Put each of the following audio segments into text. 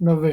90।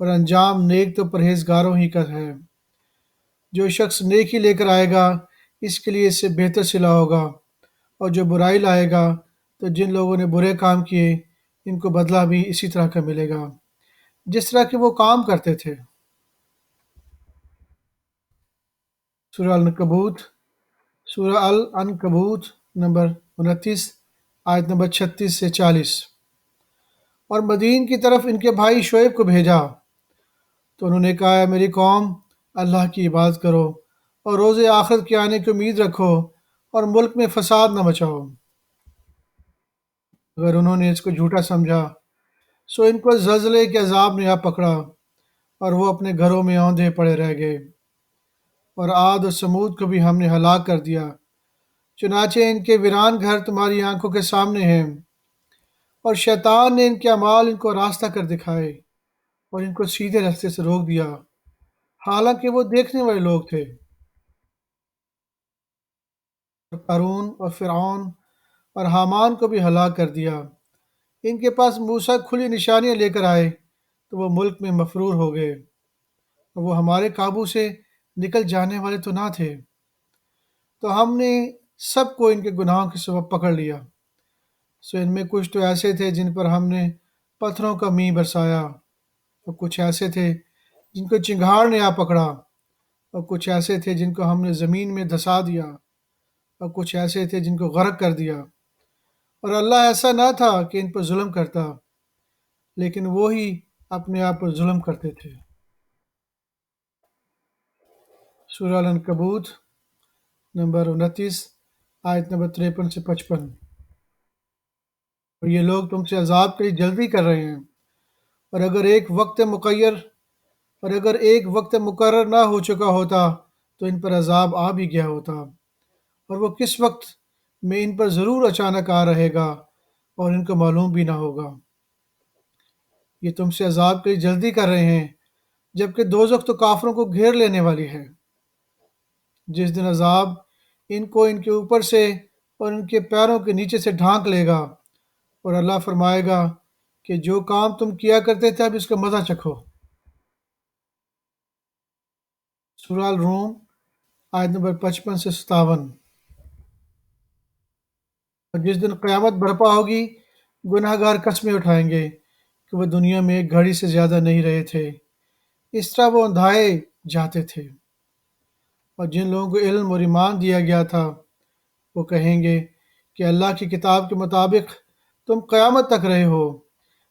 اور انجام نیک تو پرہیزگاروں ہی کا ہے۔ جو شخص نیکی لے کر آئے گا اس کے لیے اس سے بہتر صلہ ہوگا، اور جو برائی لائے گا تو جن لوگوں نے برے کام کیے ان کو بدلہ بھی اسی طرح کا ملے گا جس طرح کہ وہ کام کرتے تھے۔ سورہ العنکبوت، سورہ العنکبوت نمبر 29، آیت نمبر 36 سے 40۔ اور مدین کی طرف ان کے بھائی شعیب کو بھیجا تو انہوں نے کہا، میری قوم، اللہ کی عبادت کرو اور روز آخرت کے آنے کی امید رکھو اور ملک میں فساد نہ مچاؤ۔ اگر انہوں نے اس کو جھوٹا سمجھا سو ان کو زلزلے کے عذاب نے آ پکڑا اور وہ اپنے گھروں میں اوندھے پڑے رہ گئے۔ اور عاد اور سمود کو بھی ہم نے ہلاک کر دیا، چنانچہ ان کے ویران گھر تمہاری آنکھوں کے سامنے ہیں، اور شیطان نے ان کے اعمال ان کو راستہ کر دکھائے اور ان کو سیدھے راستے سے روک دیا، حالانکہ وہ دیکھنے والے لوگ تھے۔ اور قارون اور فرعون اور حامان کو بھی ہلاک کر دیا۔ ان کے پاس موسیٰ کھلی نشانیاں لے کر آئے تو وہ ملک میں مفرور ہو گئے، اور وہ ہمارے قابو سے نکل جانے والے تو نہ تھے، تو ہم نے سب کو ان کے گناہوں کے سبب پکڑ لیا۔ سو ان میں کچھ تو ایسے تھے جن پر ہم نے پتھروں کا مینہ برسایا، اور کچھ ایسے تھے جن کو چنگھاڑ نے آ پکڑا، اور کچھ ایسے تھے جن کو ہم نے زمین میں دھسا دیا، اور کچھ ایسے تھے جن کو غرق کر دیا۔ اور اللہ ایسا نہ تھا کہ ان پر ظلم کرتا، لیکن وہی اپنے آپ پر ظلم کرتے تھے۔ سورہ العنکبوت نمبر 29، آیت نمبر 53 سے 55۔ اور یہ لوگ تم سے عذاب کے لیے جلدی کر رہے ہیں، اور اگر ایک وقت مقرر نہ ہو چکا ہوتا تو ان پر عذاب آ بھی گیا ہوتا، اور وہ کس وقت میں ان پر ضرور اچانک آ رہے گا اور ان کو معلوم بھی نہ ہوگا۔ یہ تم سے عذاب کے لیے جلدی کر رہے ہیں، جبکہ دوزخ تو کافروں کو گھیر لینے والی ہے۔ جس دن عذاب ان کو ان کے اوپر سے اور ان کے پیروں کے نیچے سے ڈھانک لے گا، اور اللہ فرمائے گا کہ جو کام تم کیا کرتے تھے اب اس کا مزہ چکھو۔ سورہ الروم، آیت نمبر 55 سے 57۔ اور جس دن قیامت برپا ہوگی گناہ گار قسمیں اٹھائیں گے کہ وہ دنیا میں ایک گھڑی سے زیادہ نہیں رہے تھے، اس طرح وہ اندھائے جاتے تھے۔ اور جن لوگوں کو علم اور ایمان دیا گیا تھا وہ کہیں گے کہ اللہ کی کتاب کے مطابق تم قیامت تک رہے ہو،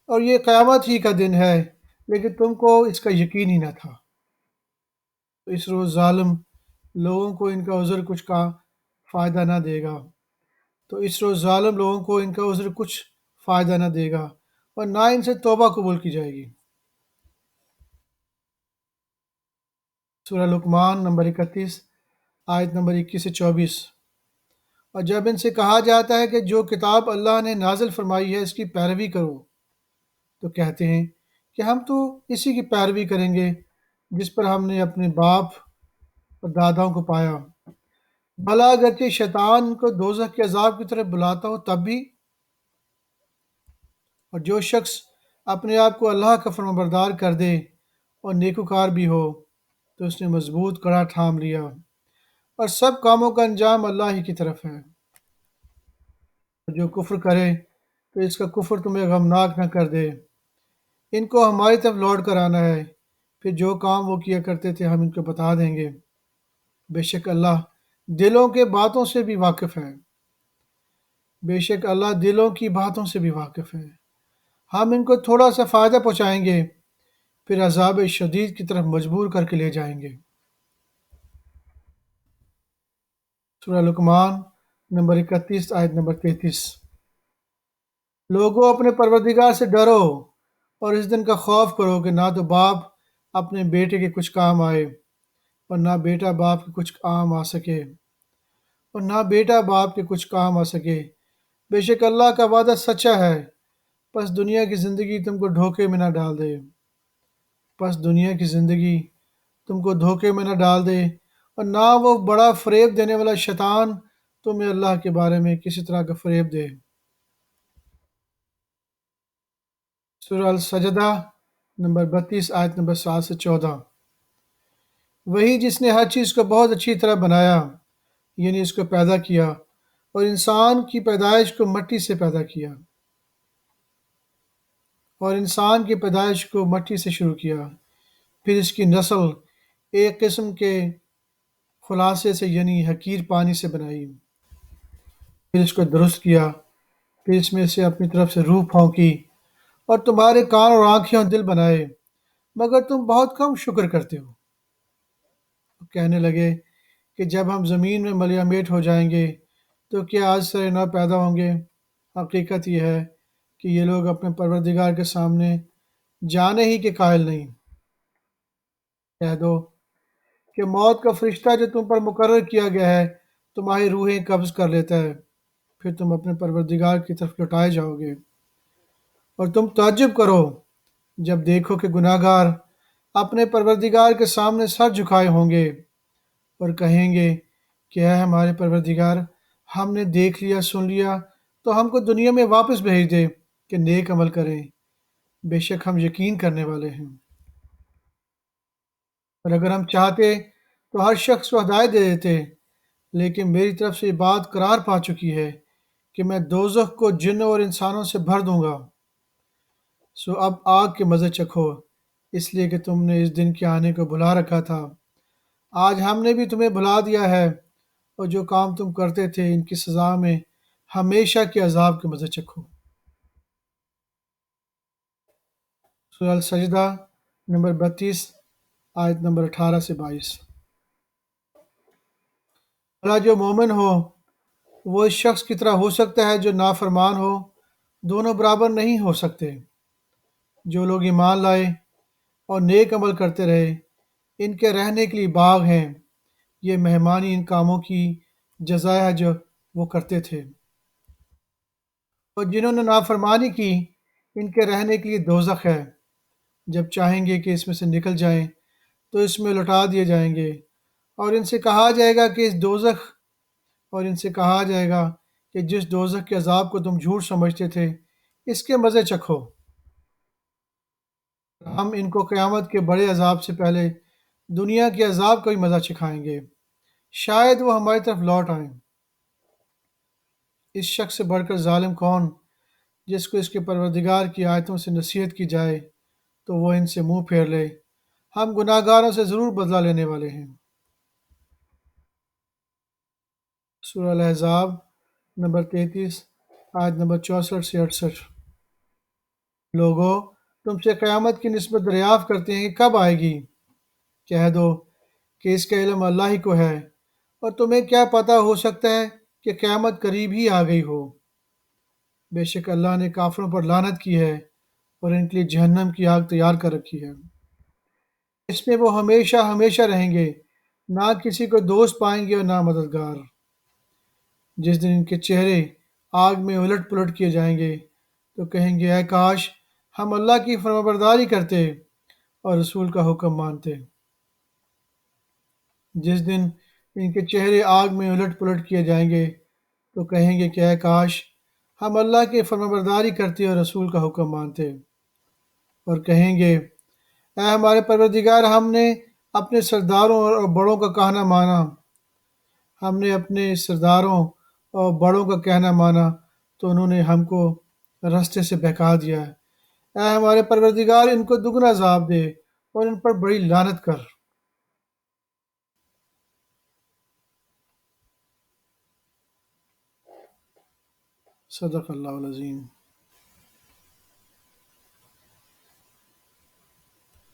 اور یہ قیامت ہی کا دن ہے، لیکن تم کو اس کا یقین ہی نہ تھا۔ تو اس روز ظالم لوگوں کو ان کا عذر کچھ کا فائدہ نہ دے گا اور نہ ان سے توبہ قبول کی جائے گی۔ سورہ لقمان نمبر 31، آیت نمبر 21 سے 24۔ اور جب ان سے کہا جاتا ہے کہ جو کتاب اللہ نے نازل فرمائی ہے اس کی پیروی کرو، تو کہتے ہیں کہ ہم تو اسی کی پیروی کریں گے جس پر ہم نے اپنے باپ اور داداؤں کو پایا، بھلا اگرچہ شیطان ان کو دوزخ کے عذاب کی طرف بلاتا ہو تب بھی۔ اور جو شخص اپنے آپ کو اللہ کا فرمانبردار کر دے اور نیکوکار بھی ہو تو اس نے مضبوط کڑا تھام لیا، اور سب کاموں کا انجام اللہ ہی کی طرف ہے۔ جو کفر کرے تو اس کا کفر تمہیں غمناک نہ کر دے، ان کو ہماری طرف لوٹ کر آنا ہے، پھر جو کام وہ کیا کرتے تھے ہم ان کو بتا دیں گے۔ بے شک اللہ دلوں کے باتوں سے بھی واقف ہے، ہم ان کو تھوڑا سا فائدہ پہنچائیں گے پھر عذاب شدید کی طرف مجبور کر کے لے جائیں گے۔ سورہ لقمان نمبر 31، آیت نمبر 33۔ لوگوں اپنے پروردگار سے ڈرو اور اس دن کا خوف کرو کہ نہ تو باپ اپنے بیٹے کے کچھ کام آئے اور نہ بیٹا باپ کے کچھ کام آ سکے، اور نہ بیٹا باپ کے کچھ کام آ سکے۔ بے شک اللہ کا وعدہ سچا ہے، پس دنیا کی زندگی تم کو دھوکے میں نہ ڈال دے اور نہ وہ بڑا فریب دینے والا شیطان تمہیں اللہ کے بارے میں کسی طرح کا فریب دے۔ سورہ السجدہ نمبر 32 آیت نمبر 7 سے 14۔ وہی جس نے ہر چیز کو بہت اچھی طرح بنایا، یعنی اس کو پیدا کیا، اور انسان کی پیدائش کو مٹی سے پیدا کیا، اور انسان کی پیدائش کو مٹی سے شروع کیا، پھر اس کی نسل ایک قسم کے خلاصے سے یعنی حقیر پانی سے بنائی، پھر اس کو درست کیا، پھر اس میں سے اپنی طرف سے روح پھونکی، اور تمہارے کان اور آنکھیں اور دل بنائے، مگر تم بہت کم شکر کرتے ہو۔ کہنے لگے کہ جب ہم زمین میں ملیا میٹ ہو جائیں گے تو کیا آج سر نو پیدا ہوں گے؟ حقیقت یہ ہے کہ یہ لوگ اپنے پروردگار کے سامنے جانے ہی کے قائل نہیں۔ کہہ دو کہ موت کا فرشتہ جو تم پر مقرر کیا گیا ہے تمہاری روحیں قبض کر لیتا ہے، پھر تم اپنے پروردگار کی طرف لوٹائے جاؤ گے، اور تم تعجب کرو جب دیکھو کہ گناہ گار اپنے پروردگار کے سامنے سر جھکائے ہوں گے اور کہیں گے کہ اے ہمارے پروردگار، ہم نے دیکھ لیا سن لیا تو ہم کو دنیا میں واپس بھیج دے کہ نیک عمل کریں، بے شک ہم یقین کرنے والے ہیں۔ اور اگر ہم چاہتے تو ہر شخص کو ہدایت دے دیتے، لیکن میری طرف سے یہ بات قرار پا چکی ہے کہ میں دوزخ کو جنوں اور انسانوں سے بھر دوں گا، سو اب آگ کے مزے چکھو، اس لیے کہ تم نے اس دن کے آنے کو بلا رکھا تھا۔ آج ہم نے بھی تمہیں بلا دیا ہے، اور جو کام تم کرتے تھے ان کی سزا میں ہمیشہ کے عذاب کے مزے چکھو۔ سورہ السجدہ نمبر 32 آیت نمبر 18 سے 22۔ بھلا جو مومن ہو وہ اس شخص کی طرح ہو سکتا ہے جو نافرمان ہو؟ دونوں برابر نہیں ہو سکتے۔ جو لوگ ایمان لائے اور نیک عمل کرتے رہے ان کے رہنے کے لیے باغ ہیں، یہ مہمانی ان کاموں کی جزا ہے جو وہ کرتے تھے، اور جنہوں نے نافرمانی کی ان کے رہنے کے لیے دوزخ ہے، جب چاہیں گے کہ اس میں سے نکل جائیں تو اس میں لوٹا دیے جائیں گے، اور ان سے کہا جائے گا کہ جس دوزخ کے عذاب کو تم جھوٹ سمجھتے تھے اس کے مزے چکھو۔ ہم ان کو قیامت کے بڑے عذاب سے پہلے دنیا کے عذاب کا بھی مزہ چکھائیں گے، شاید وہ ہماری طرف لوٹ آئیں۔ اس شخص سے بڑھ کر ظالم کون جس کو اس کے پروردگار کی آیتوں سے نصیحت کی جائے تو وہ ان سے منہ پھیر لے، ہم گناہ گاروں سے ضرور بدلہ لینے والے ہیں۔ سورہ الاحزاب نمبر 33 آیت نمبر 64 سے 68۔ لوگو تم سے قیامت کی نسبت دریافت کرتے ہیں کہ کب آئے گی؟ کہہ دو کہ اس کا علم اللہ ہی کو ہے، اور تمہیں کیا پتہ ہو سکتا ہے کہ قیامت قریب ہی آ گئی ہو۔ بے شک اللہ نے کافروں پر لعنت کی ہے اور ان کے لیے جہنم کی آگ تیار کر رکھی ہے، اس میں وہ ہمیشہ ہمیشہ رہیں گے، نہ کسی کو دوست پائیں گے اور نہ مددگار۔ جس دن ان کے چہرے آگ میں الٹ پلٹ کیے جائیں گے تو کہیں گے اے کاش ہم اللہ کی فرمانبرداری کرتے اور رسول کا حکم مانتے۔ جس دن ان کے چہرے آگ میں الٹ پلٹ کیے جائیں گے تو کہیں گے کہ اے کاش ہم اللہ کی فرمانبرداری کرتے اور رسول کا حکم مانتے، اور کہیں گے اے ہمارے پروردگار، ہم نے اپنے سرداروں اور بڑوں کا کہنا مانا، ہم نے اپنے سرداروں اور بڑوں کا کہنا مانا تو انہوں نے ہم کو رستے سے بہکا دیا ہے۔ اے ہمارے پروردگار، ان کو دگنا عذاب دے اور ان پر بڑی لعنت کر۔ صدق اللہ العظیم۔